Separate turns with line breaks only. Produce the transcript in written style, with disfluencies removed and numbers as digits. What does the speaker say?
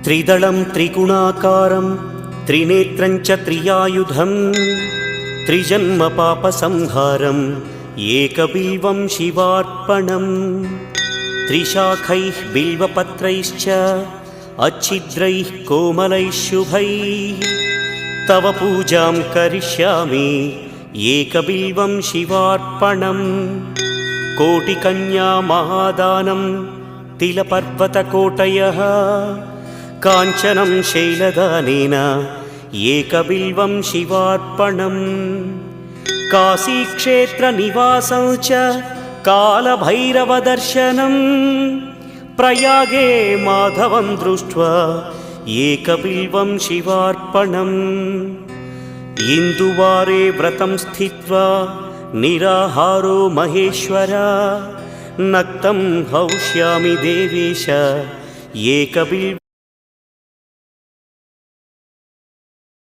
त्रिदलं त्रिगुणाकारं त्रिनेत्रं च त्रियायुधं त्रिजन्म पापसंहारम् एकबिल्वं शिवार्पणम् त्रिशाखैः बिल्वपत्रैश्च अच्छिद्रैः कोमलैः शुभैः तव पूजां करिष्यामि एकबिल्वं शिवार्पणम् कोटिकन्या महादानं तिलपर्वतकोटयः काञ्चनं शैलदानेन एकबिल्वं शिवार्पणम् काशीक्षेत्रनिवासं च कालभैरवदर्शनं प्रयागे माधवं दृष्ट्वा एकबिल्वं शिवार्पणम् इन्दुवारे व्रतं स्थित्वा निराहारो महेश्वर नक्तं हौष्यामि देवेश एकबिल्वम्